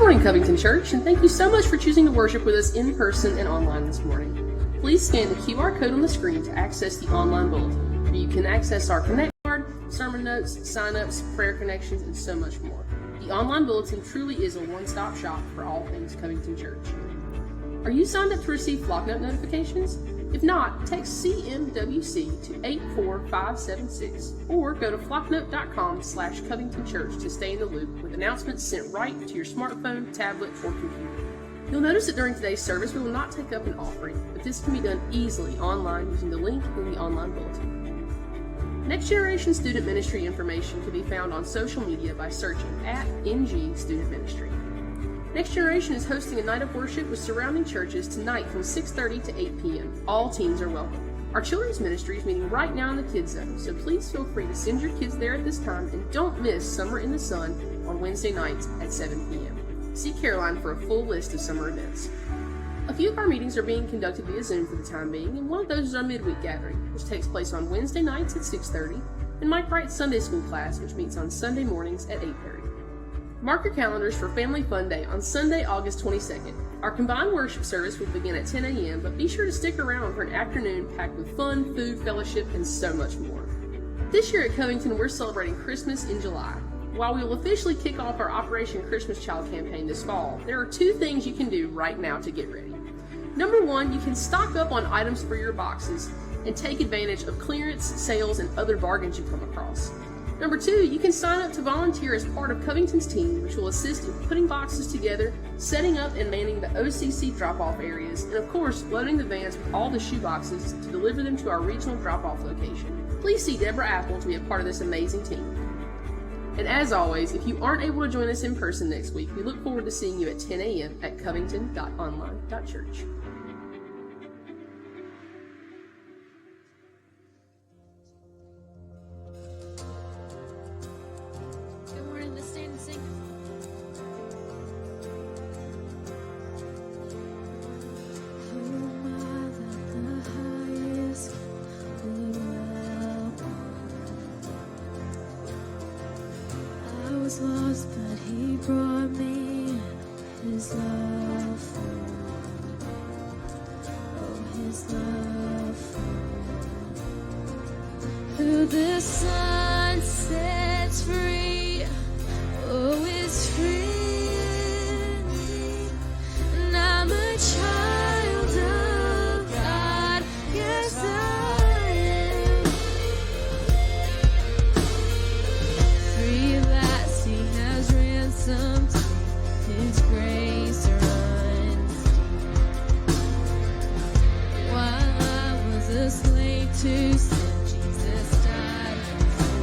morning, Covington Church, and thank you so much for choosing to worship with us in person and online this morning. Please scan the QR code on the screen to access the online bulletin, where you can access our Connect card, sermon notes, sign-ups, prayer connections, and so much more. The online bulletin truly is a one-stop shop for all things Covington Church. Are you signed up to receive Flocknote notifications? If not, text CMWC to 84576 or go to flocknote.com/Covington Church to stay in the loop with announcements sent right to your smartphone, tablet, or computer. You'll notice that during today's service we will not take up an offering, but this can be done easily online using the link in the online bulletin. Next Generation Student Ministry information can be found on social media by searching @NG Student Ministry. Next Generation is hosting a night of worship with surrounding churches tonight from 6:30 to 8 p.m. All teams are welcome. Our children's ministry is meeting right now in the Kids Zone, so please feel free to send your kids there at this time and don't miss Summer in the Sun on Wednesday nights at 7 p.m. See Caroline for a full list of summer events. A few of our meetings are being conducted via Zoom for the time being, and one of those is our midweek gathering, which takes place on Wednesday nights at 6:30, and Mike Wright's Sunday School class, which meets on Sunday mornings at 8:30. Mark your calendars for Family Fun Day on Sunday, August 22nd. Our combined worship service will begin at 10 a.m., but be sure to stick around for an afternoon packed with fun, food, fellowship, and so much more. This year at Covington, we're celebrating Christmas in July. While we will officially kick off our Operation Christmas Child campaign this fall, there are two things you can do right now to get ready. Number one, you can stock up on items for your boxes and take advantage of clearance, sales, and other bargains you come across. Number two, you can sign up to volunteer as part of Covington's team, which will assist in putting boxes together, setting up and manning the OCC drop-off areas, and of course, loading the vans with all the shoe boxes to deliver them to our regional drop-off location. Please see Deborah Apple to be a part of this amazing team. And as always, if you aren't able to join us in person next week, we look forward to seeing you at 10 a.m. at covington.online.church. Lost, but he brought me his love. Oh, his love. Who the sun sets free, oh, is free. And I'm a child of God, yes I am. Free has ransomed, his grace runs deep. While I was a slave to sin, Jesus died for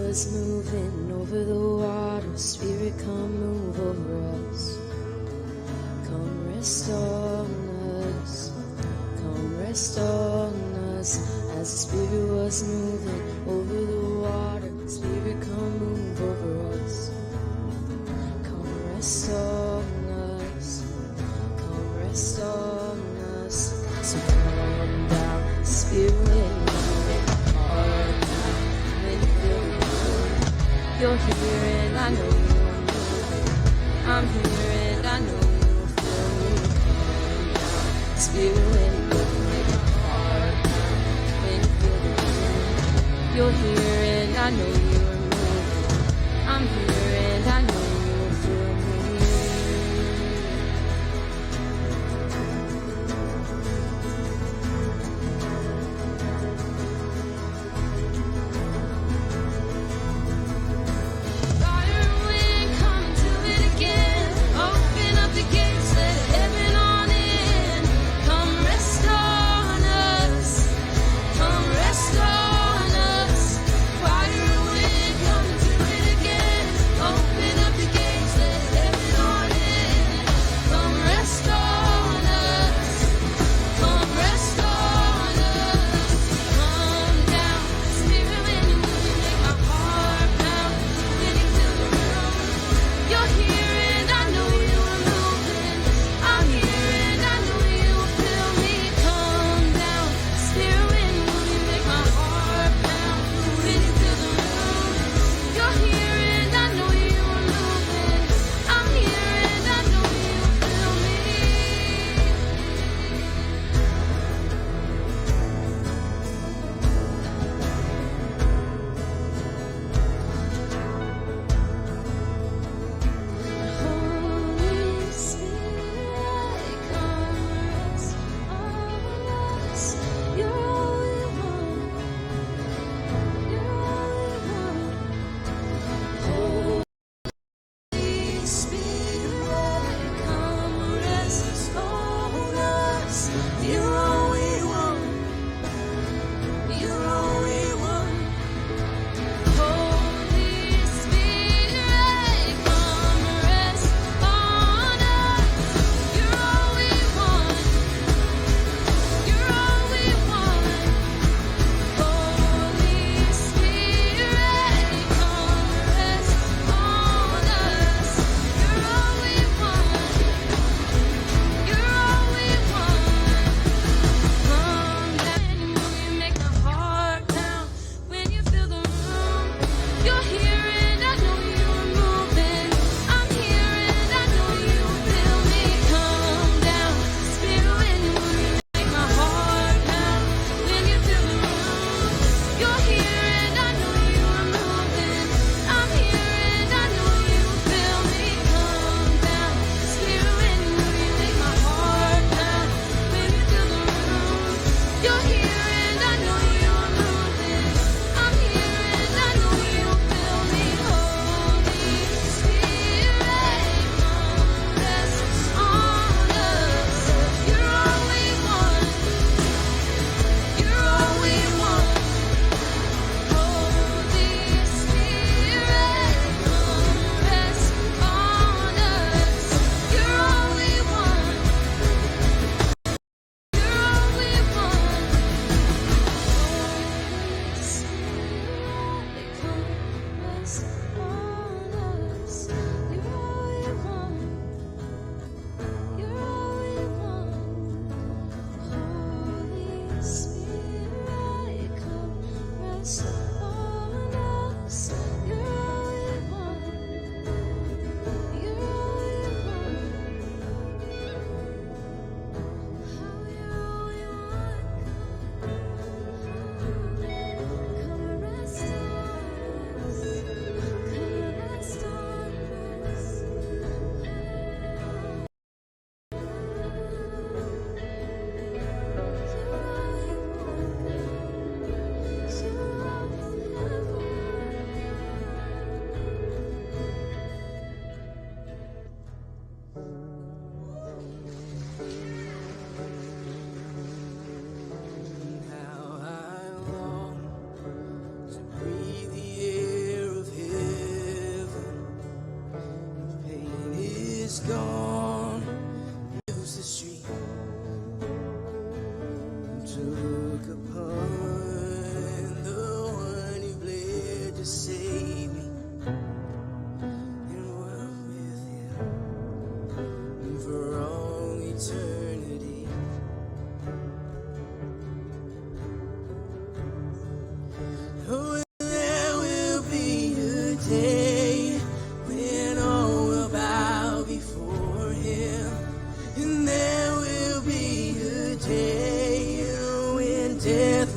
was moving over the water, Spirit, come move over us. Come rest on us. Come rest on us. As the Spirit was moving over the water, Spirit, come move over us. Come rest on us. Come rest on us. So come down, Spirit. You're here and I know you're moving. I'm here and I know you'll feel me. Spirit, when you make my heart when you feel the wind. You're here and I know you're moving. I'm here and I know you'll feel me. Fire and wind.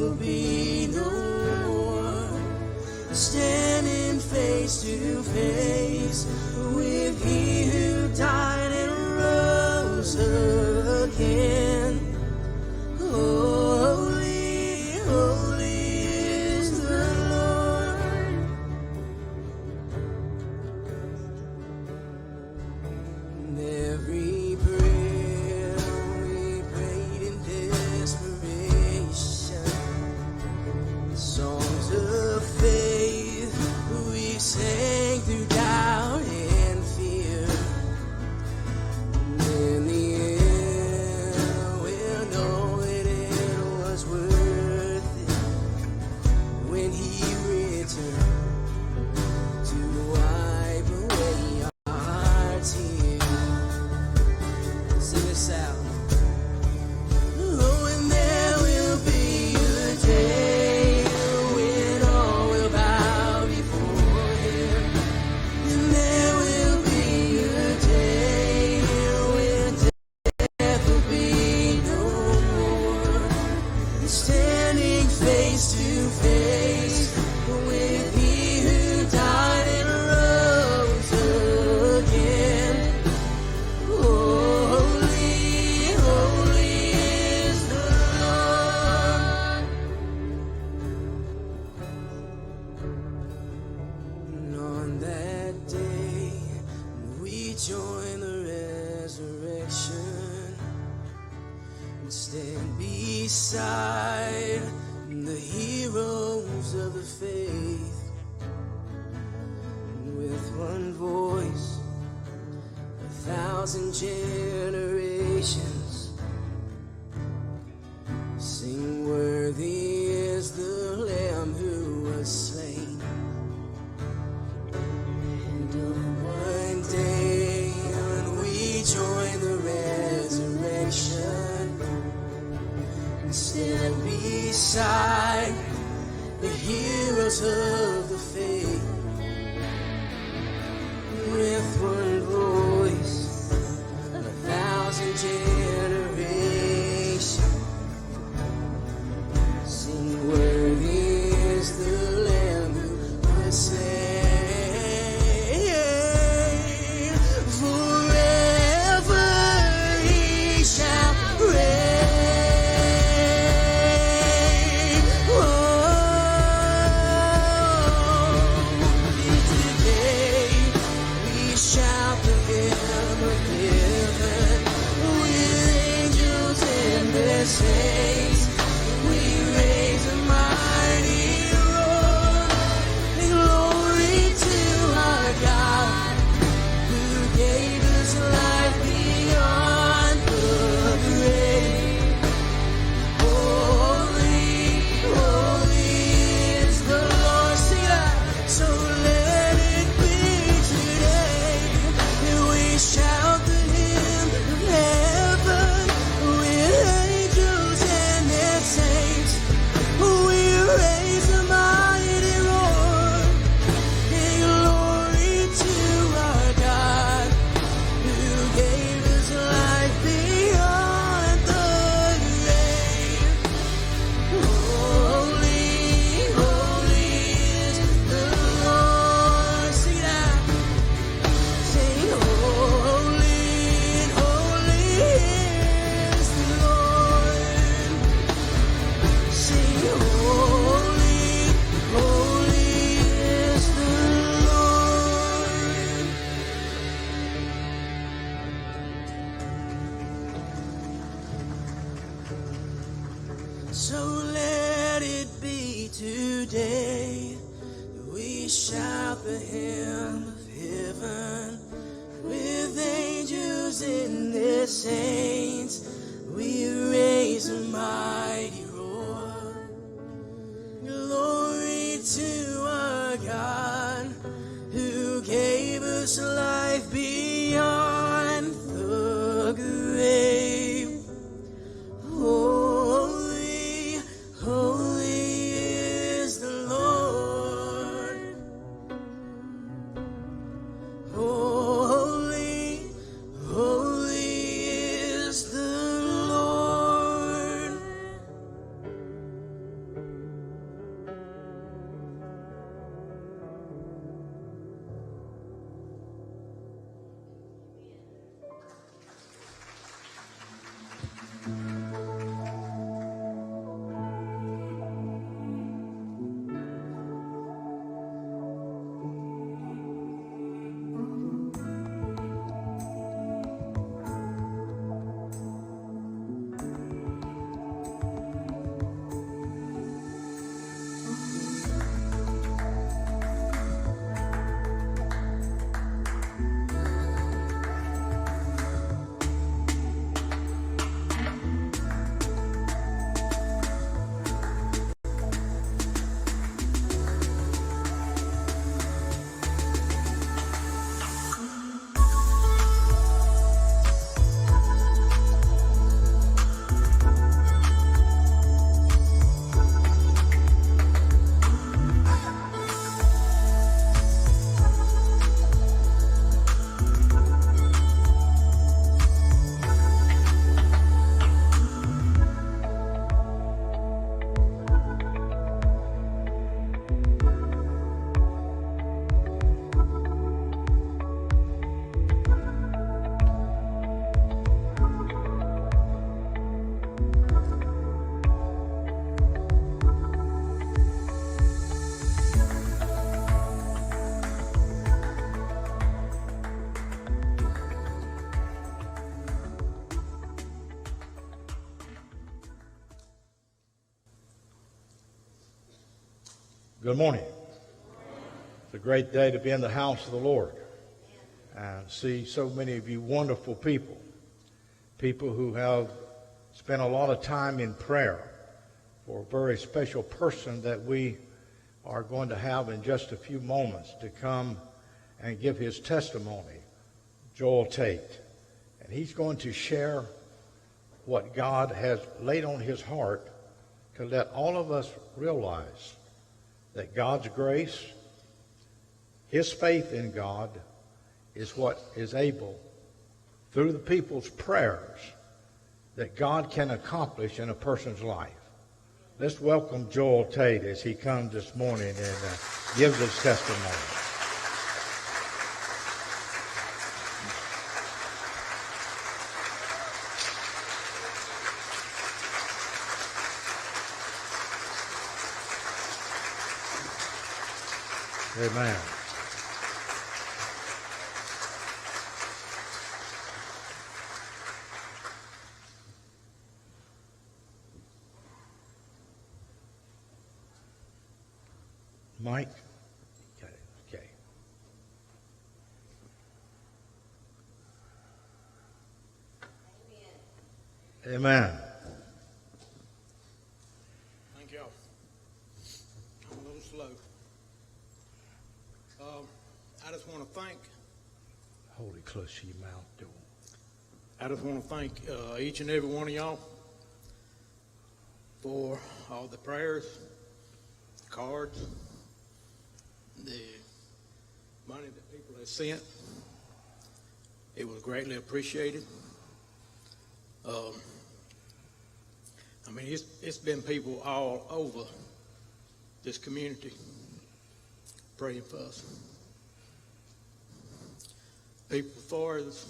will be no more. Standing face to face with He who died and rose again. Holy, holy is the Lord. And every prayer we prayed in desperation, songs of faith we sang through doubt and fear. And in the end, we'll know that it was worth it when He returned to wipe away our tears. Sing this out. Oh, and there will be a day when all will bow before Him. And there will be a day when death will be no more. Standing face to face with He who died and rose again. Holy, holy is the Lord. And on that day, we join the resurrection and stand beside the heroes of the faith. And with one voice, 1,000 generations sing, worthy is the Lamb who was slain. And on one day when we join the resurrection and stand beside the heroes of the faith, with one voice, 1,000 generations sing, worthy is the Lamb who was slain. Forever He shall reign. Oh, today we shout the hymn of heaven with angels and the saints. We raise a mighty roar in glory to our God, who gave us life beyond the grave. Holy, holy is the Lord. Sing that. So let it be today that we shout the hymn of heaven with angels and their saints. We raise a mighty roar in glory to our God, who gave us life beyond the grave. Holy, holy is the Lord. Sing it out. Sing, holy, holy is the Lord. Sing, holy, holy is the Lord. So let it be today that we shout the hymn of heaven with angels and their saints. We raise a mighty roar. Glory to our God, who gave us life beyond the grave. Holy, holy is the Lord. Holy, holy Good morning. It's a great day to be in the house of the Lord and see so many of you wonderful people, people who have spent a lot of time in prayer for a very special person that we are going to have in just a few moments to come and give his testimony, Joel Tate. And he's going to share what God has laid on his heart to let all of us realize that God's grace, his faith in God, is what is able, through the people's prayers, that God can accomplish in a person's life. Let's welcome Joel Tate as he comes this morning and gives his testimony. Amen. Mike? Got it. Okay. Amen. Thank y'all. I'm a little slow. I just want to thank. Hold it close to your mouth, Joel. I just want to thank each and every one of y'all for all the prayers, cards, the money that people have sent. It was greatly appreciated. I mean, it's been people all over this community praying for us. People as far as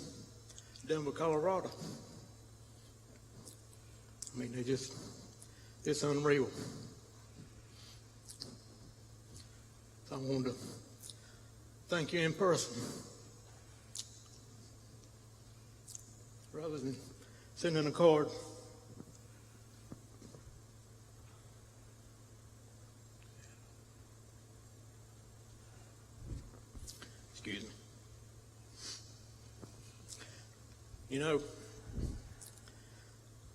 Denver, Colorado. I mean, it's unreal. So I wanted to thank you in person rather than sending a card. Excuse me. You know,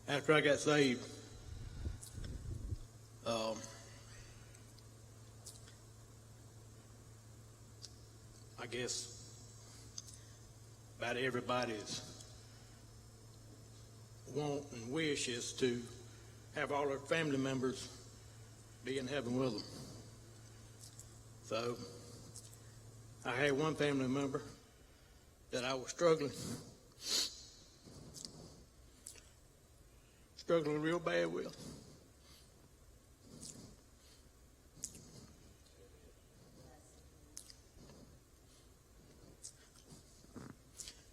after I got saved, I guess about everybody's want and wish is to have all their family members be in heaven with them. So I had one family member that I was struggling real bad with.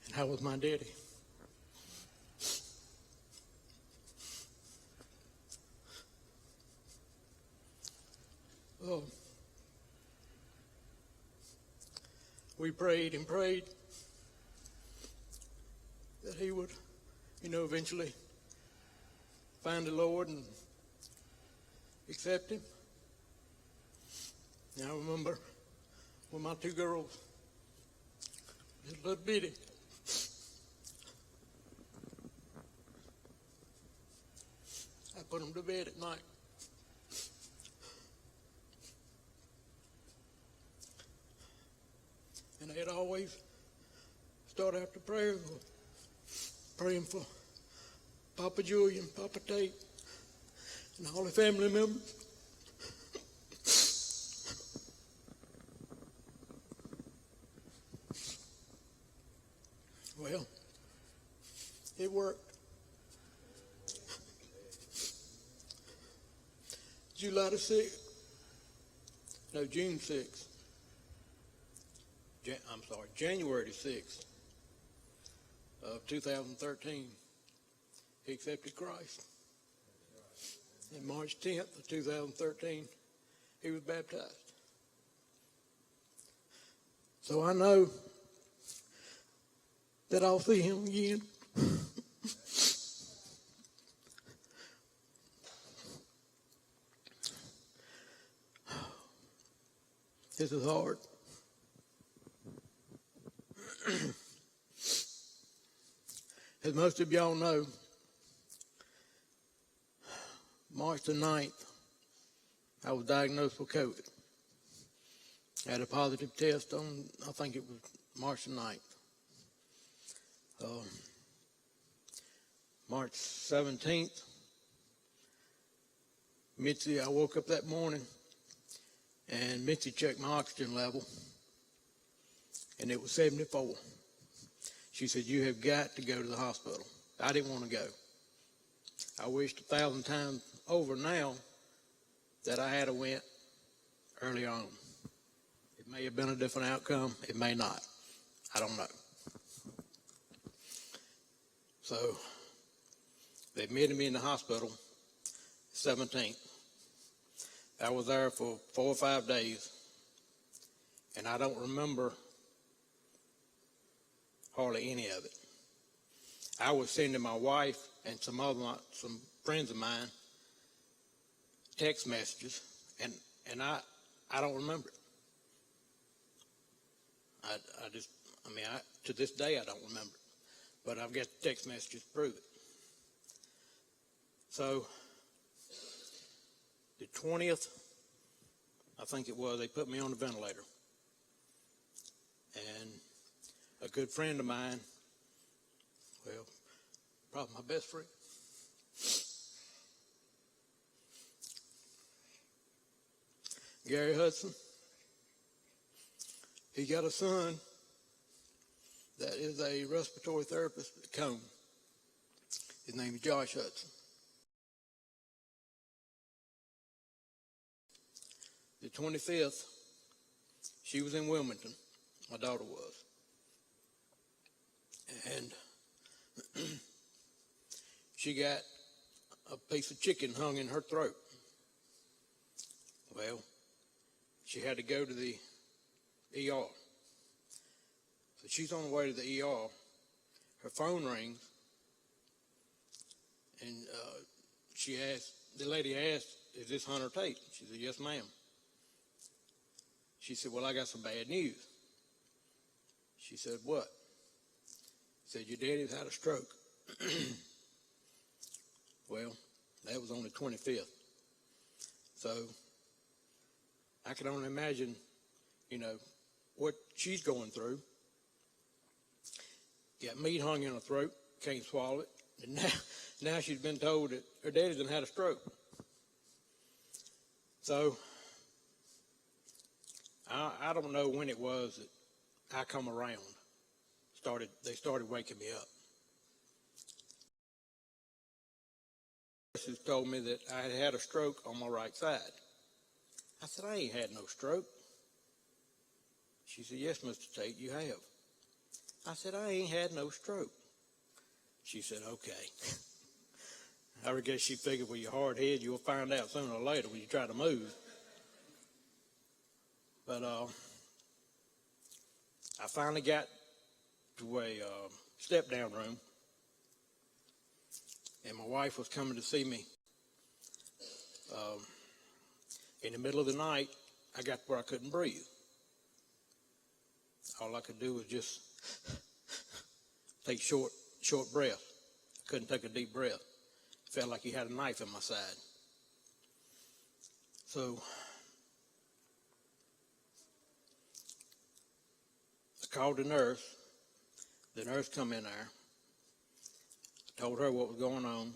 And that was my daddy. Oh, we prayed and prayed that he would, eventually find the Lord and accept him. And I remember when my two girls, just a little bitty, I put them to bed at night. And they'd always start after prayer praying for Papa Julian, Papa Tate, and all the family members. Well, it worked. June 6th. January 6th of 2013, he accepted Christ. And March 10th of 2013, he was baptized. So I know that I'll see him again. This is hard. As most of y'all know, March the 9th, I was diagnosed with COVID. I had a positive test on, I think it was March the 9th. March 17th, Mitzi, I woke up that morning and Mitzi checked my oxygen level and it was 74. She said, you have got to go to the hospital. I didn't want to go. I wished 1,000 times over now that I had went early on. It may have been a different outcome. It may not. I don't know. So they admitted me in the hospital 17th. I was there for 4 or 5 days, and I don't remember hardly any of it. I was sending my wife and some friends of mine text messages, and I don't remember it. To this day I don't remember it, but I've got the text messages to prove it. So the 20th, I think it was, they put me on the ventilator. And a good friend of mine, well, probably my best friend, Gary Hudson, he got a son that is a respiratory therapist at Cone. His name is Josh Hudson. The 25th, she was in Wilmington, my daughter was. And she got a piece of chicken hung in her throat. Well, she had to go to the ER. So she's on the way to the ER. Her phone rings, and the lady asked, is this Hunter Tate? She said, yes, ma'am. She said, well, I got some bad news. She said, what? Said, your daddy's had a stroke. Well, that was on the 25th. So I can only imagine, what she's going through. Got meat hung in her throat, can't swallow it. And now she's been told that her daddy done had a stroke. So I don't know when it was that I come around. They started waking me up. Nurses told me that I had had a stroke on my right side. I said, I ain't had no stroke. She said, yes, Mr. Tate, you have. I said, I ain't had no stroke. She said, okay. I guess she figured with your hard head, you'll find out sooner or later when you try to move. But I finally got to a step-down room, and my wife was coming to see me. In the middle of the night, I got to where I couldn't breathe. All I could do was just take short breath. I couldn't take a deep breath. It felt like he had a knife in my side. So I called the nurse. The nurse come in there, told her what was going on,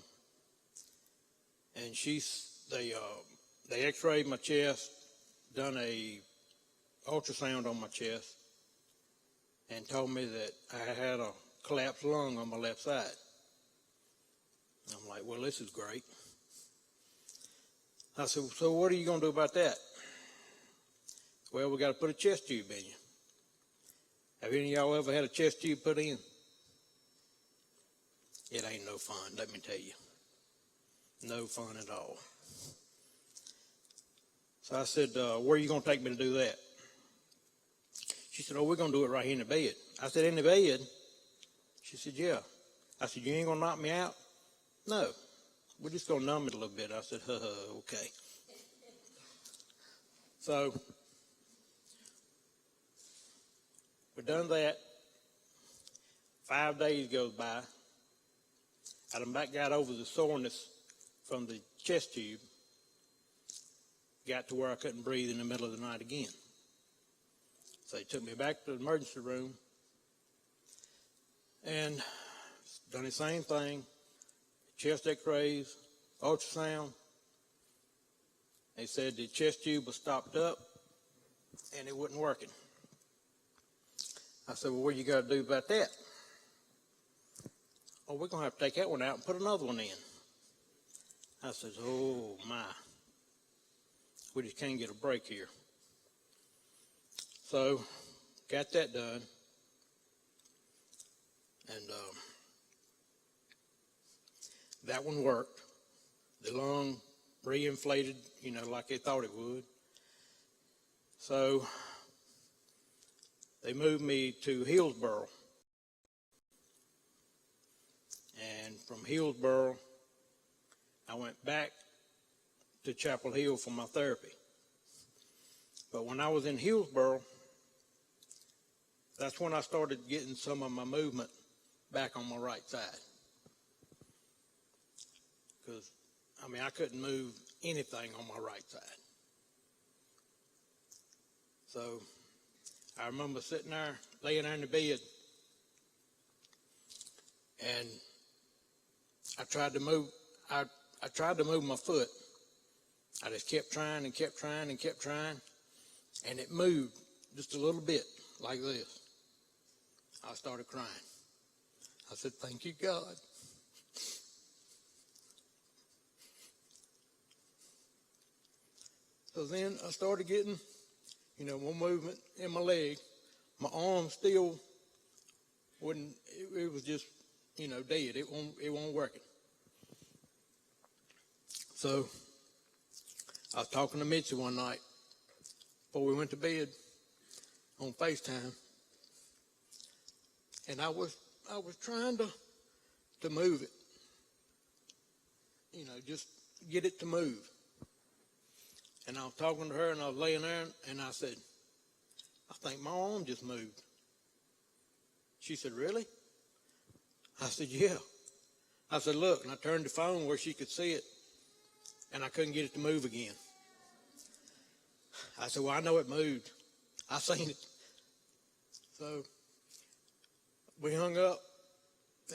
and they x-rayed my chest, done a ultrasound on my chest, and told me that I had a collapsed lung on my left side. I'm like, well, this is great. I said, so what are you going to do about that? Well, we got to put a chest tube in you. Have any of y'all ever had a chest tube put in? It ain't no fun, let me tell you. No fun at all. So I said, where are you going to take me to do that? She said, oh, we're going to do it right here in the bed. I said, in the bed? She said, yeah. I said, you ain't going to knock me out? No. We're just going to numb it a little bit. I said, okay. So We done that. 5 days goes by. I done back got over the soreness from the chest tube. Got to where I couldn't breathe in the middle of the night again. So they took me back to the emergency room and done the same thing. Chest x-rays, ultrasound. They said the chest tube was stopped up and it wasn't working. I said, well, what you got to do about that? Oh, we're going to have to take that one out and put another one in. I said, oh, my. We just can't get a break here. So, got that done. And that one worked. The lung reinflated, like they thought it would. So, they moved me to Hillsboro. And from Hillsboro, I went back to Chapel Hill for my therapy. But when I was in Hillsboro, that's when I started getting some of my movement back on my right side. Because, I couldn't move anything on my right side. So, I remember sitting there, laying there in the bed, and I tried to move. I tried to move my foot. I just kept trying and kept trying and kept trying, and it moved just a little bit like this. I started crying. I said, "Thank you, God." So then I started getting, more movement in my leg. My arm still wouldn't. It was just, dead. It won't working. So I was talking to Mitzi one night before we went to bed on FaceTime, and I was trying to move it, just get it to move. And I was talking to her, and I was laying there, and I said, "I think my arm just moved." She said, "Really?" I said, "Yeah." I said, "Look," and I turned the phone where she could see it, and I couldn't get it to move again. I said, "Well, I know it moved. I seen it." So we hung up,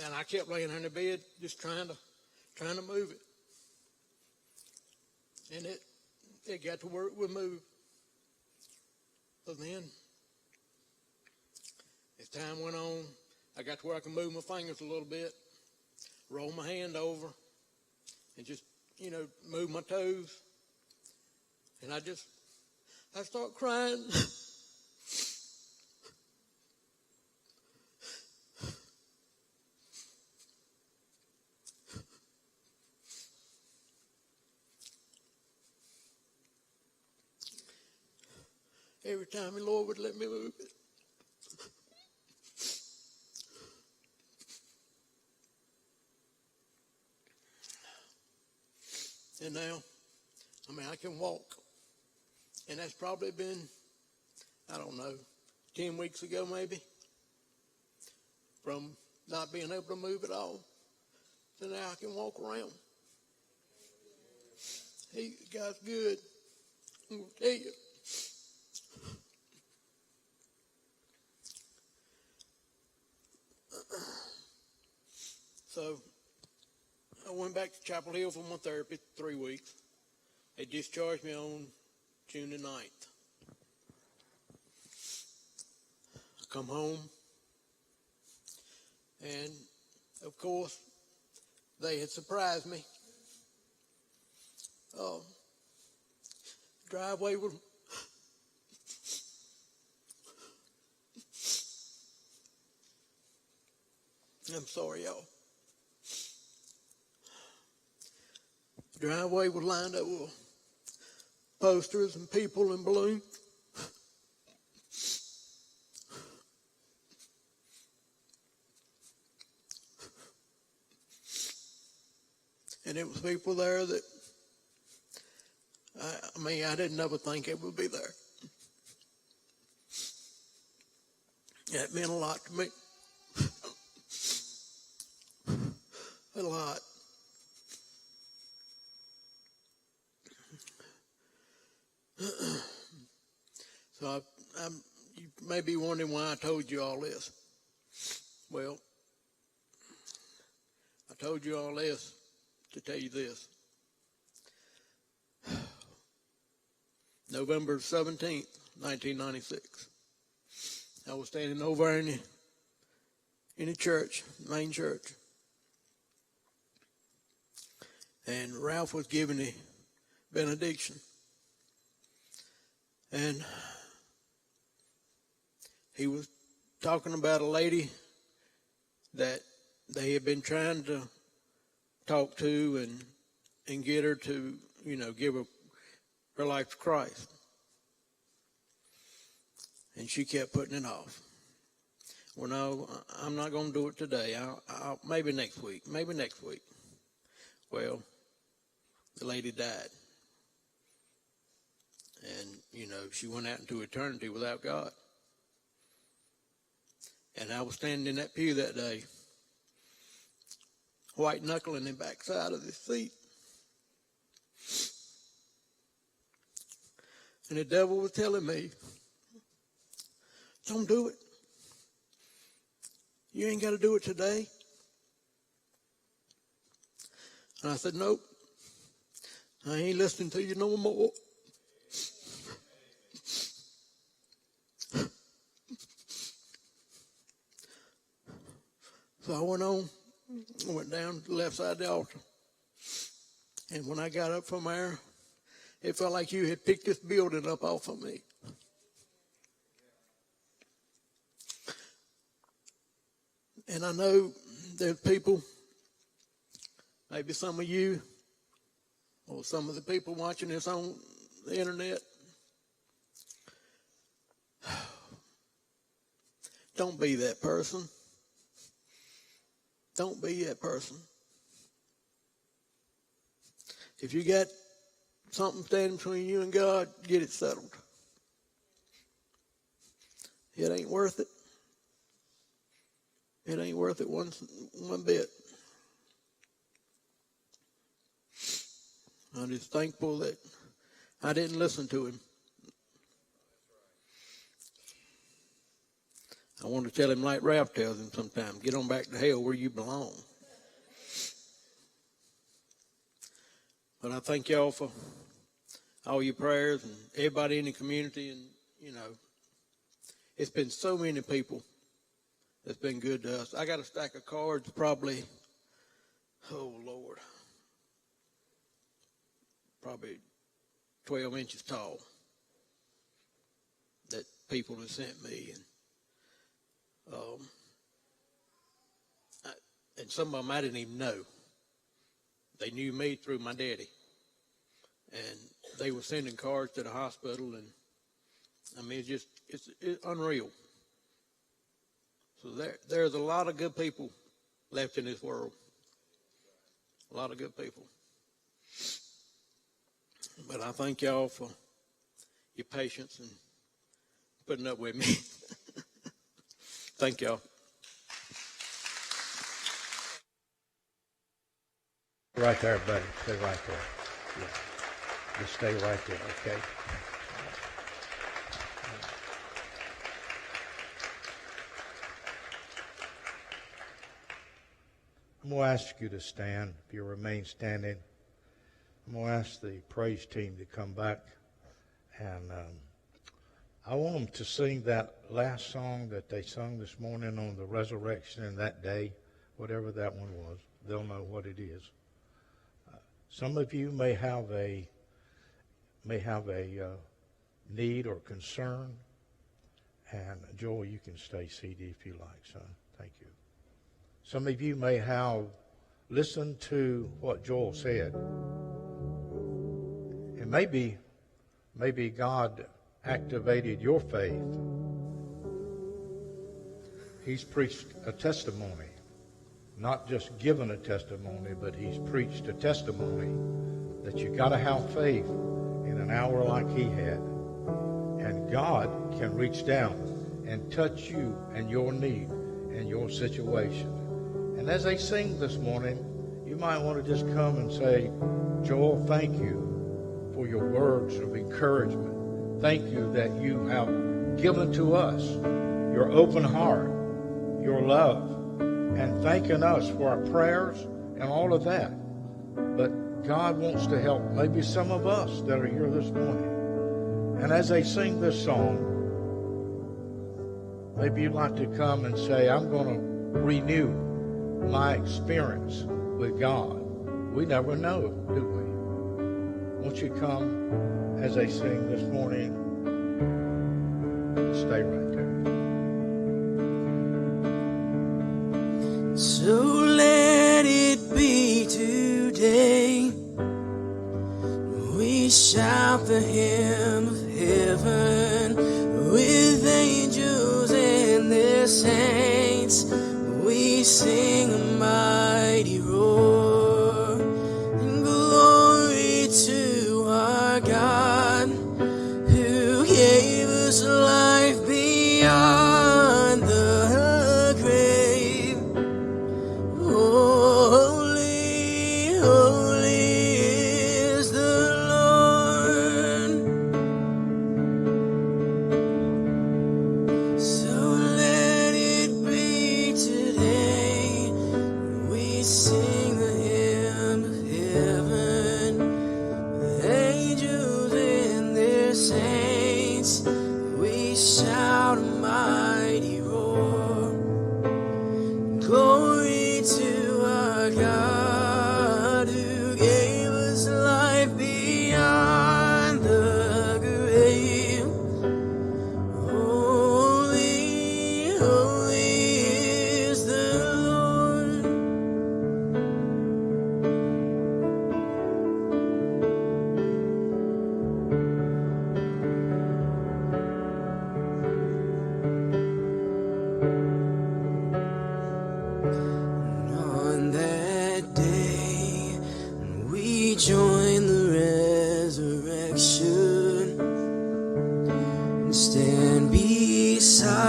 and I kept laying there in the bed, just trying to move it. And it got to where it would move. So then, as time went on, I got to where I could move my fingers a little bit, roll my hand over, and just, move my toes. And I start crying. Every time the Lord would let me move it. And now, I can walk. And that's probably been, 10 weeks ago maybe, from not being able to move at all. So now I can walk around. God's good. I'm going to tell you. So I went back to Chapel Hill for my therapy 3 weeks. They discharged me on June the 9th. I come home, and of course, they had surprised me. Driveway was I'm sorry, y'all. Driveway was lined up with posters and people and balloons. And it was people there that, I didn't ever think it would be there. That meant a lot to me. A lot. So you may be wondering why I told you all this. Well, I told you all this to tell you this. November 17th, 1996. I was standing over in the church, main church. And Ralph was giving the benediction. And he was talking about a lady that they had been trying to talk to and get her to, give her life to Christ. And she kept putting it off. Well, no, I'm not going to do it today. I'll maybe next week. Well, the lady died. And, she went out into eternity without God. And I was standing in that pew that day, white knuckling the backside of the seat. And the devil was telling me, don't do it. You ain't got to do it today. And I said, nope, I ain't listening to you no more. So I went down to the left side of the altar. And when I got up from there, it felt like you had picked this building up off of me. And I know there's people, maybe some of you, or some of the people watching this on the internet, don't be that person. Don't be that person. If you got something standing between you and God, get it settled. It ain't worth it. It ain't worth it one bit. I'm just thankful that I didn't listen to him. I want to tell him like Ralph tells him sometimes, get on back to hell where you belong. But I thank y'all for all your prayers and everybody in the community. And, it's been so many people that's been good to us. I got a stack of cards probably, probably 12 inches tall that people have sent me. And some of them I didn't even know. They knew me through my daddy. And they were sending cards to the hospital. And, it's unreal. So there's a lot of good people left in this world. A lot of good people. But I thank y'all for your patience and putting up with me. Thank y'all. Right there, buddy. Stay right there. Yeah. Just stay right there, okay? I'm going to ask you to stand. If you remain standing, I'm going to ask the praise team to come back. And I want them to sing that last song that they sung this morning on the resurrection and that day, whatever that one was. They'll know what it is. Some of you may have a need or concern. And Joel, you can stay seated if you like, son. Thank you. Some of you may have listened to what Joel said. And maybe God activated your faith. He's preached a testimony. Not just given a testimony, but he's preached a testimony that you got to have faith in an hour like he had. And God can reach down and touch you and your need and your situation. And as they sing this morning, you might want to just come and say, Joel, thank you for your words of encouragement. Thank you that you have given to us your open heart, your love, and thanking us for our prayers and all of that. But God wants to help maybe some of us that are here this morning. And as they sing this song, maybe you'd like to come and say, I'm going to renew my experience with God. We never know, do we? Won't you come as they sing this morning? Stay right there. So let it be today. We shout the hymn of heaven with angels and their saints. We sing a mighty roar and glory to our God who gave us life beyond the grave. Holy, holy is the Lord. So let it be today. We sing the hymn of heaven with angels and their saints. We shout a mighty roar. Glory to our God who gave us life beyond the grave. Holy, holy is the Lord. On that day, we join the resurrection and stand beside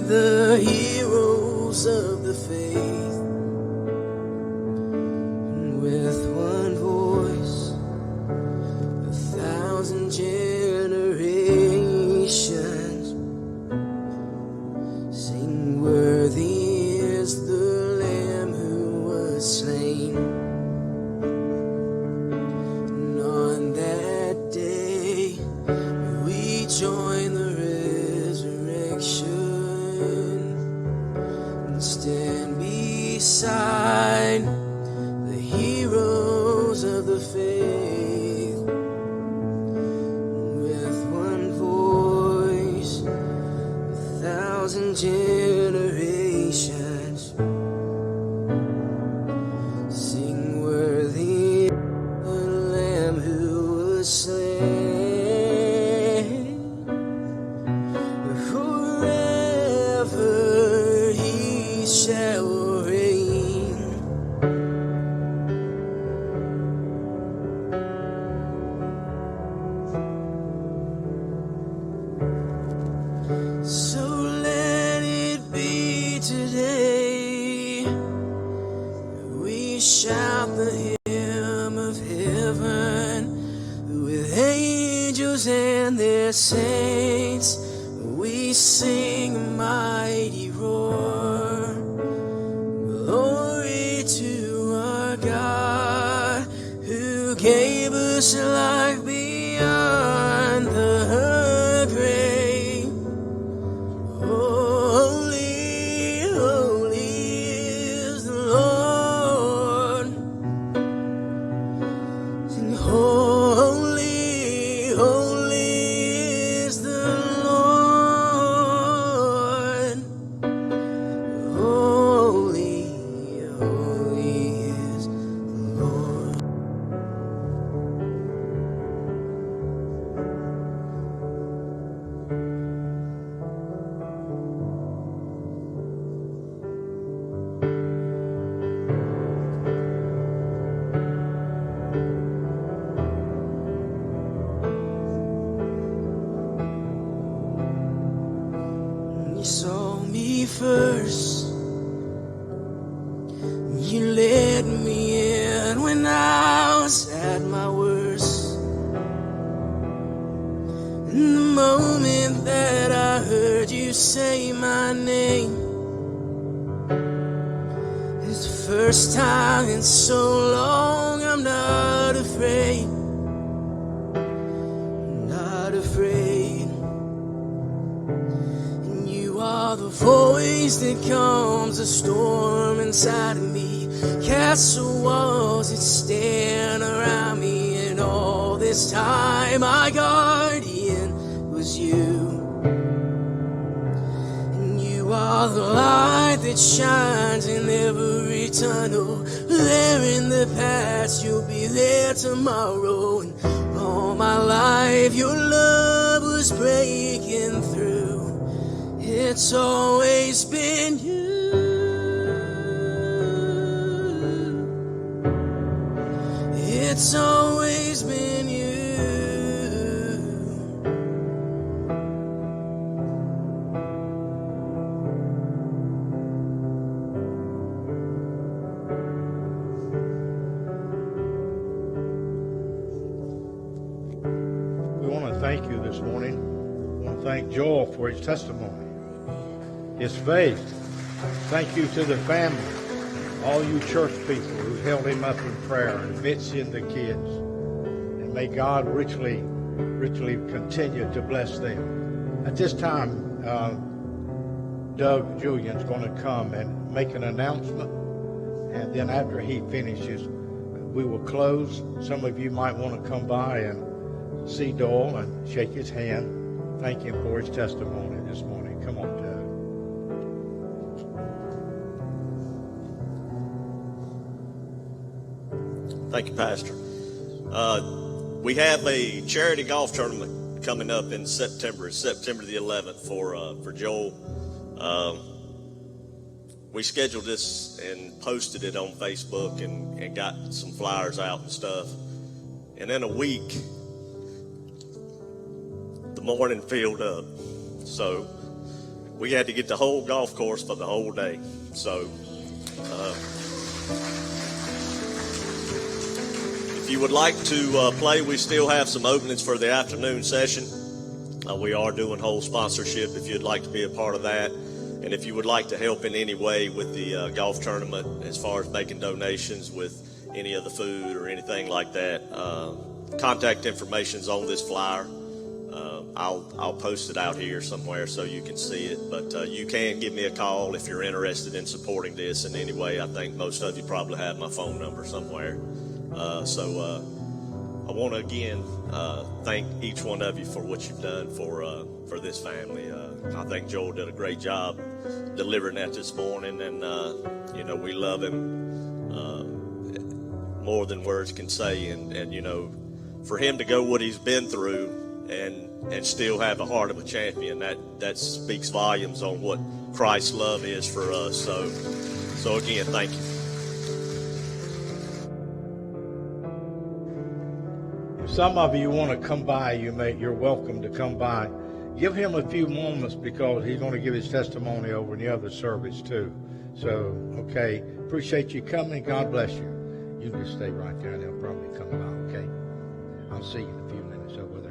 the heroes of the faith. And with one voice, 1,000 generations sing, worthy is the Lamb who was slain. And on that day, we join the resurrection and stand beside the heroes of the faith. With one voice, 1,000 generations sing, worthy the Lamb who was slain. Forever he shall reign. So let it be today. We shout the hymn of heaven with angels and their saints. We sing a mighty roar. Glory to our God who gave us life beyond the grave. Holy, holy is the Lord. Sing, holy, holy is the Lord. Holy, holy is the Lord. You let me in when I was at my worst. In the moment that I heard you say my name, it's the first time in so long I'm not afraid. Not afraid. And you are the voice that calms the storm inside of me. Castle walls that stand around me, and all this time my guardian was you. And you are the light that shines in every tunnel. There in the past, you'll be there tomorrow. And all my life your love was breaking through. It's always been you. It's always been you. We want to thank you this morning. We want to thank Joel for his testimony, his faith. Thank you to the family, all you church people who held him up in prayer, and Mitzi and the kids. And may God richly continue to bless them. At this time, Doug Julian's going to come and make an announcement. And then after he finishes, we will close. Some of you might want to come by and see Doyle and shake his hand. Thank him for his testimony this morning. Come on, Doug. Thank you, Pastor. We have a charity golf tournament coming up in September. It's September the 11th for Joel. We scheduled this and posted it on Facebook and got some flyers out and stuff. And in a week, the morning filled up. So we had to get the whole golf course for the whole day. So if you would like to play, we still have some openings for the afternoon session. We are doing whole sponsorship if you'd like to be a part of that. And if you would like to help in any way with the golf tournament, as far as making donations with any of the food or anything like that, contact information is on this flyer. I'll post it out here somewhere so you can see it. But you can give me a call if you're interested in supporting this in any way. I think most of you probably have my phone number somewhere. So I want to again thank each one of you for what you've done for this family. I think Joel did a great job delivering that this morning, and we love him more than words can say. And for him to go what he's been through and still have the heart of a champion, that speaks volumes on what Christ's love is for us. So again, thank you. Some of you want to come by, you're welcome to come by. Give him a few moments because he's going to give his testimony over in the other service too. So, okay, appreciate you coming. God bless you. You can just stay right there and they'll probably come by, okay? I'll see you in a few minutes over there.